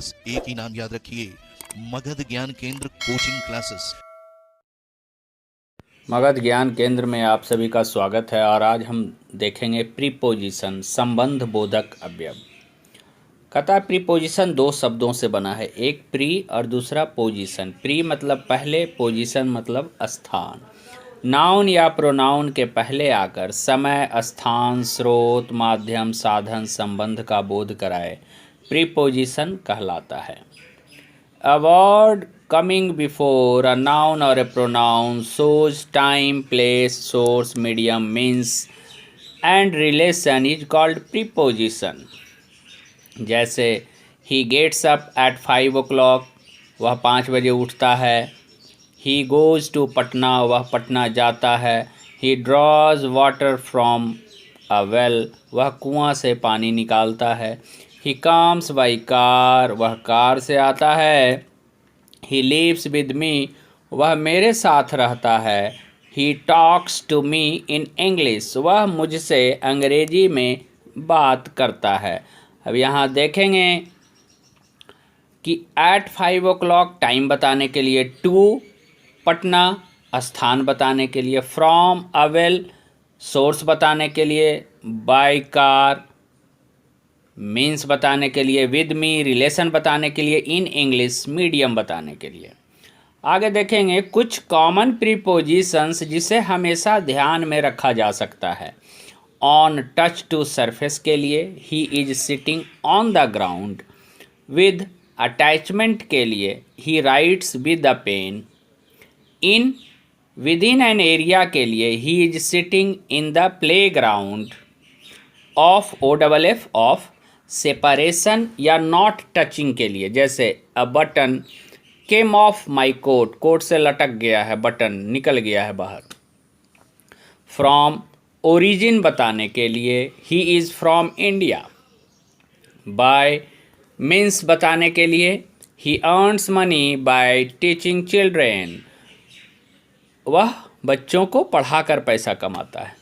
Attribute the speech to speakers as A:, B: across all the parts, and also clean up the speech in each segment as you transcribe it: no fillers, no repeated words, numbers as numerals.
A: बस एक ही नाम याद रखिए, मगध ज्ञान केंद्र कोचिंग क्लासेस।
B: मगध ज्ञान केंद्र में आप सभी का स्वागत है और आज हम देखेंगे प्रीपोजिशन, संबंध बोधक अवयव। कहता है प्रीपोजिशन दो शब्दों से बना है, एक प्री और दूसरा पोजीशन। प्री मतलब पहले, पोजीशन मतलब स्थान। नाउन या प्रोनाउन के पहले आकर समय, स्थान, स्रोत, माध्यम, साधन, संबंध का बोध कराए प्रीपोजिशन कहलाता है। A word coming before a noun or a pronoun shows time, place, source, medium, means and relation is called preposition. जैसे he gets up at 5 o'clock, वह 5 बजे उठता है। he goes to पटना, वह पटना जाता है। he draws water from a well, वह कुआं से पानी निकालता है। he comes by car, वह कार से आता है। he lives with me, वह मेरे साथ रहता है। he talks to me in English, वह मुझसे अंग्रेजी में बात करता है। अब यहाँ देखेंगे कि at 5 o'clock टाइम बताने के लिए, to पटना स्थान बताने के लिए, from a well सोर्स बताने के लिए, by car मीन्स बताने के लिए, विद मी रिलेशन बताने के लिए, इन इंग्लिश मीडियम बताने के लिए। आगे देखेंगे कुछ कॉमन प्रीपोजिशंस जिसे हमेशा ध्यान में रखा जा सकता है। ऑन टच टू सरफेस के लिए, he is sitting on the ground. With attachment के लिए, he writes with a pen. In with in an area के लिए, he is sitting in the play ground. Off OFF off separation या not touching के लिए, जैसे a button came off my coat, coat से लटक गया है, बटन निकल गया है बाहर। फ्रॉम ओरिजिन बताने के लिए, he is from India. Bye means बताने के लिए, ही earns money by teaching children, वह बच्चों को पढ़ाकर पैसा कमाता है।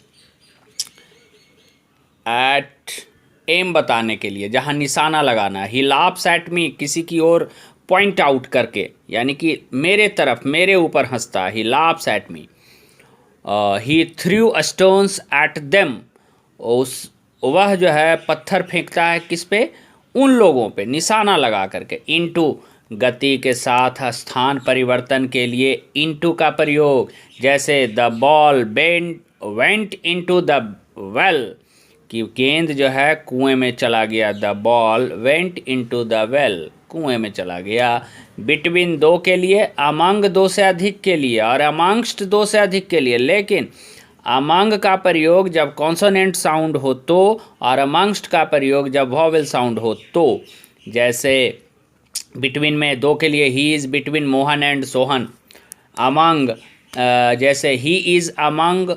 B: एट एम बताने के लिए, जहाँ निशाना लगाना। ही लाफ्स एट मी, किसी की ओर पॉइंट आउट करके, यानी कि मेरे तरफ, मेरे ऊपर हंसता है। He laughs at me. He threw stones at them, वह जो है पत्थर फेंकता है किस पे, उन लोगों पे, निशाना लगा करके। इनटू गति के साथ स्थान परिवर्तन के लिए इनटू का प्रयोग, जैसे the ball went into the well, कि गेंद जो है कुएं में चला गया। The ball went into the well, कुएं में चला गया। बिटवीन दो के लिए, अमंग दो से अधिक के लिए, और अमंगस्ट दो से अधिक के लिए। लेकिन अमंग का प्रयोग जब कॉन्सोनेंट साउंड हो तो, और अमंगस्ट का प्रयोग जब वॉवेल साउंड हो तो। जैसे बिटवीन में दो के लिए, he is between Mohan and Sohan. Among जैसे he is among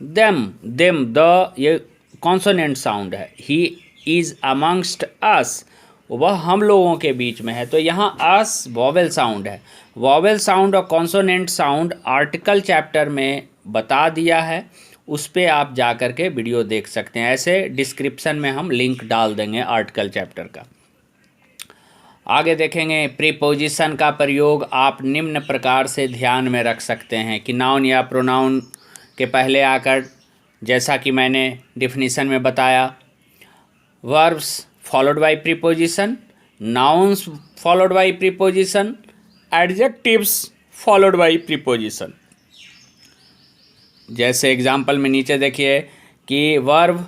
B: them, the ये कॉन्सोनेंट साउंड है। ही इज़ अमंगस्ट अस, वह हम लोगों के बीच में है। तो यहाँ अस वॉवेल साउंड है। वॉवेल साउंड और कॉन्सोनेंट साउंड आर्टिकल चैप्टर में बता दिया है, उस पर आप जा कर के वीडियो देख सकते हैं। ऐसे डिस्क्रिप्शन में हम लिंक डाल देंगे आर्टिकल चैप्टर का। आगे देखेंगे प्रीपोजिशन का प्रयोग आप निम्न प्रकार से ध्यान में रख सकते हैं कि नाउन या प्रोनाउन के पहले आकर, जैसा कि मैंने डिफिनीशन में बताया, verbs followed by preposition, nouns followed by preposition, adjectives followed by preposition. जैसे एग्जाम्पल में नीचे देखिए कि वर्ब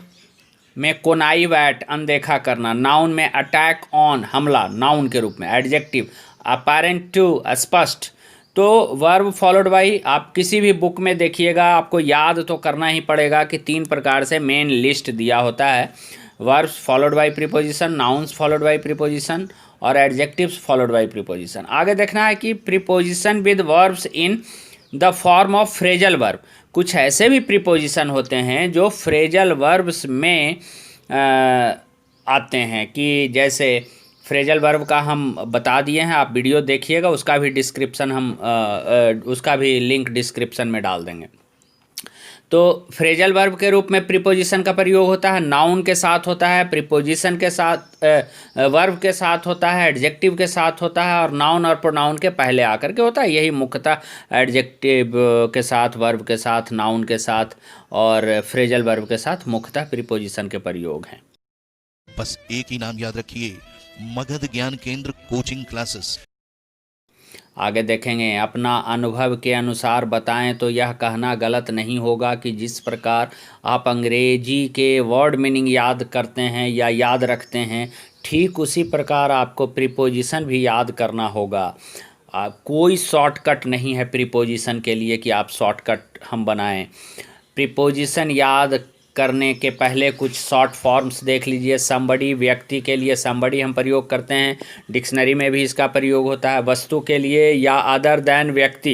B: में कोनाइव एट अनदेखा करना, नाउन में अटैक ऑन हमला नाउन के रूप में, एडजेक्टिव अपेरेंट टू स्पष्ट। तो वर्ब फॉलोड बाई, आप किसी भी बुक में देखिएगा, आपको याद तो करना ही पड़ेगा कि 3 प्रकार से मेन लिस्ट दिया होता है। Verbs followed by preposition, nouns followed by preposition, और एडजेक्टिव्स फॉलोड बाई प्रीपोजिशन। आगे देखना है कि preposition with verbs in the form of phrasal verb. कुछ ऐसे भी प्रीपोजिशन होते हैं जो फ्रेजल वर्ब्स में आते हैं, कि जैसे फ्रेजल वर्ब का हम बता दिए हैं, आप वीडियो देखिएगा, उसका भी डिस्क्रिप्शन हम उसका भी लिंक डिस्क्रिप्शन में डाल देंगे। तो फ्रेजल वर्ब के रूप में प्रीपोजिशन का प्रयोग होता है, नाउन के साथ होता है, प्रीपोजिशन के साथ वर्ब के साथ होता है, एडजेक्टिव के साथ होता है, और नाउन और प्रोनाउन के पहले आकर के होता है। यही मुख्यतः एडजेक्टिव के साथ, वर्ब के साथ, नाउन के साथ और फ्रेजल वर्ब के साथ मुख्यतः प्रीपोजिशन के प्रयोग हैं।
A: बस एक ही नाम याद रखिए, मगध ज्ञान केंद्र कोचिंग क्लासेस।
B: आगे देखेंगे, अपना अनुभव के अनुसार बताएं तो यह कहना गलत नहीं होगा कि जिस प्रकार आप अंग्रेजी के वर्ड मीनिंग याद करते हैं या याद रखते हैं, ठीक उसी प्रकार आपको प्रीपोजिशन भी याद करना होगा। कोई शॉर्टकट नहीं है प्रीपोजिशन के लिए कि आप शॉर्टकट हम बनाएं। प्रीपोजिशन याद करने के पहले कुछ शॉर्ट फॉर्म्स देख लीजिए। समबडी, व्यक्ति के लिए समबडी हम प्रयोग करते हैं, डिक्शनरी में भी इसका प्रयोग होता है। वस्तु के लिए या अदर देन व्यक्ति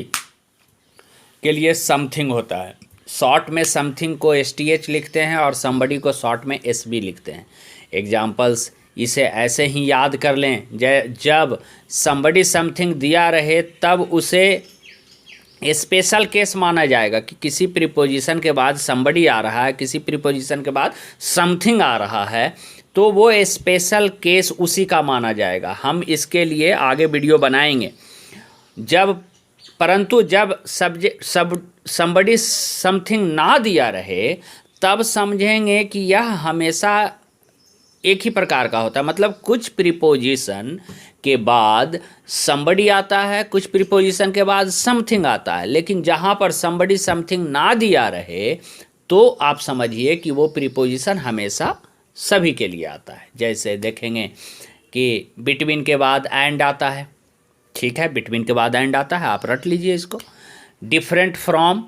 B: के लिए समथिंग होता है। शॉर्ट में समथिंग को STH लिखते हैं और समबडी को शॉर्ट में SB लिखते हैं। एग्जाम्पल्स, इसे ऐसे ही याद कर लें, जब समबडी समथिंग दिया रहे तब उसे स्पेशल केस माना जाएगा कि किसी प्रीपोजिशन के बाद समबडी आ रहा है, किसी प्रीपोजिशन के बाद समथिंग आ रहा है, तो वो स्पेशल केस उसी का माना जाएगा। हम इसके लिए आगे वीडियो बनाएंगे। परंतु जब समबडी समथिंग ना दिया रहे तब समझेंगे कि यह हमेशा एक ही प्रकार का होता है। मतलब कुछ प्रीपोजिशन के बाद समबडी आता है, कुछ प्रीपोजिशन के बाद समथिंग आता है, लेकिन जहाँ पर समबडी समथिंग ना दिया रहे तो आप समझिए कि वो प्रीपोजिशन हमेशा सभी के लिए आता है। जैसे देखेंगे कि बिटवीन के बाद एंड आता है, ठीक है, बिटवीन के बाद एंड आता है, आप रट लीजिए इसको। डिफरेंट फ्रॉम,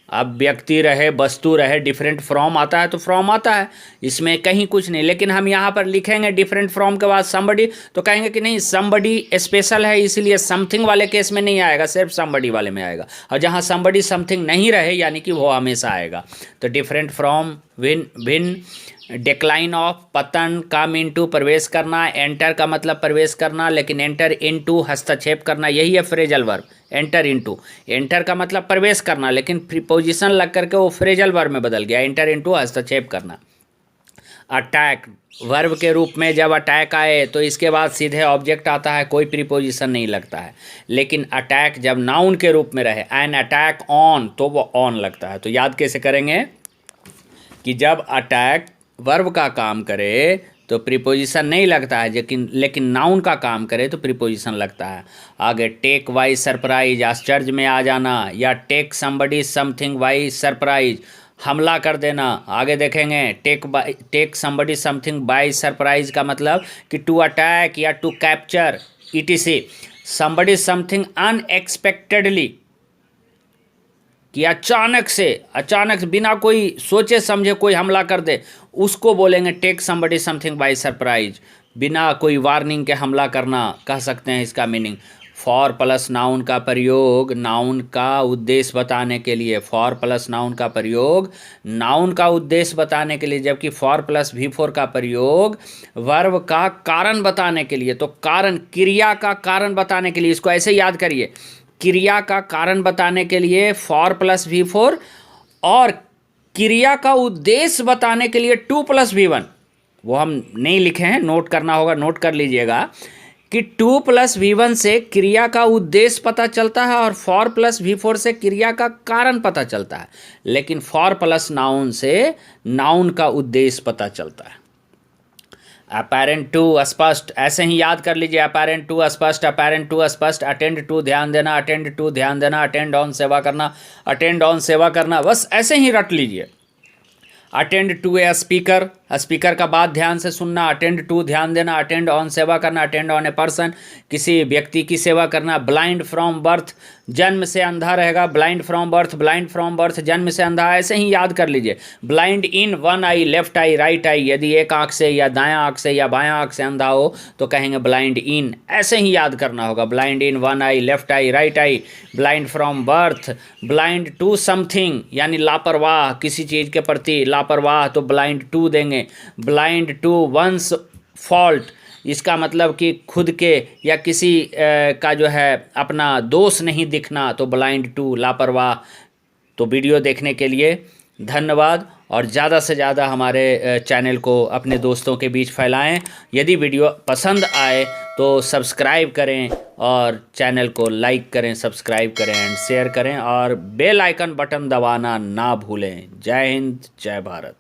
B: अब व्यक्ति रहे, वस्तु रहे, डिफरेंट फ्रॉम आता है तो फ्रॉम आता है, इसमें कहीं कुछ नहीं। लेकिन हम यहाँ पर लिखेंगे डिफरेंट फ्रॉम के बाद समबडी तो कहेंगे कि नहीं, समबडी स्पेशल है इसलिए समथिंग वाले केस में नहीं आएगा, सिर्फ समबडी वाले में आएगा। और जहाँ समबडी समथिंग नहीं रहे यानी कि वो हमेशा आएगा। तो different from, win, decline of, पतन, कम इनटू प्रवेश करना, एंटर का मतलब प्रवेश करना, लेकिन एंटर इनटू हस्तक्षेप करना, यही है phrasal verb. Enter into, enter का मतलब प्रवेश करना, लेकिन प्रीपोजिशन लग करके वो फ्रेजल वर्ब में बदल गया। एंटर इनटू हस्तक्षेप करना। अटैक, वर्ब के रूप में जब अटैक आए तो इसके बाद सीधे ऑब्जेक्ट आता है, कोई प्रीपोजिशन नहीं लगता है। लेकिन अटैक जब नाउन के रूप में रहे, एन अटैक ऑन, तो वो ऑन लगता है। तो याद कैसे करेंगे कि जब अटैक वर्ब का काम करे तो प्रीपोजिशन नहीं लगता है, लेकिन नाउन का काम करे तो प्रीपोजिशन लगता है। आगे, टेक बाय सरप्राइज, आश्चर्य में आ जाना, या take somebody something by surprise, हमला कर देना। आगे देखेंगे, take somebody something by surprise का मतलब कि टू अटैक या to capture ETC। Somebody something unexpectedly, कि अचानक बिना कोई सोचे समझे कोई हमला कर दे, उसको बोलेंगे take somebody something by surprise. बिना कोई वार्निंग के हमला करना, कह सकते हैं इसका मीनिंग। फॉर प्लस नाउन का प्रयोग नाउन का उद्देश्य बताने के लिए, फॉर प्लस नाउन का प्रयोग नाउन का उद्देश्य बताने के लिए, जबकि फॉर प्लस V4 का प्रयोग वर्ब का कारण बताने के लिए। तो कारण, क्रिया का कारण बताने के लिए, इसको ऐसे याद करिए, क्रिया का कारण बताने के लिए फॉर प्लस V4, और क्रिया का उद्देश्य बताने के लिए 2 + V1। वो हम नहीं लिखे हैं, नोट करना होगा, नोट कर लीजिएगा कि 2 + V1 से क्रिया का उद्देश्य पता चलता है और फॉर प्लस V4 से क्रिया का कारण पता चलता है, लेकिन फॉर प्लस नाउन से नाउन का उद्देश्य पता चलता है। अपेरेंट टू, स्पष्ट, ऐसे ही याद कर लीजिए, अपेरेंट टू स्पष्ट, अपेरेंट टू स्पष्ट, अटेंड टू ध्यान देना, अटेंड टू ध्यान देना, अटेंड ऑन सेवा करना, अटेंड ऑन सेवा करना, बस ऐसे ही रट लीजिए। Attend to a speaker, speaker का बात ध्यान से सुनना, अटेंड टू ध्यान देना, अटेंड ऑन सेवा करना, अटेंड ऑन ए पर्सन, किसी व्यक्ति की सेवा करना। ब्लाइंड फ्रॉम बर्थ, जन्म से अंधा रहेगा, blind from birth, blind from birth, जन्म से अंधा, ऐसे ही याद कर लीजिए। Blind in one eye, left eye, right आई, यदि एक आंख से या दायां आंख से या बायां आंख से अंधा हो तो कहेंगे ब्लाइंड इन, ऐसे ही याद करना होगा। Blind in one eye, left eye, right eye, blind from birth, blind to something यानी लापरवाह, किसी चीज़ के प्रति लापरवाह तो ब्लाइंड टू देंगे। ब्लाइंड टू वंस फॉल्ट, इसका मतलब कि खुद के या किसी का जो है अपना दोष नहीं दिखना, तो ब्लाइंड टू लापरवाह। तो वीडियो देखने के लिए धन्यवाद। और ज़्यादा से ज़्यादा हमारे चैनल को अपने दोस्तों के बीच फैलाएं। यदि वीडियो पसंद आए तो सब्सक्राइब करें और चैनल को लाइक करें, सब्सक्राइब करें एंड शेयर करें और बेल आइकन बटन दबाना ना भूलें। जय हिंद, जय भारत।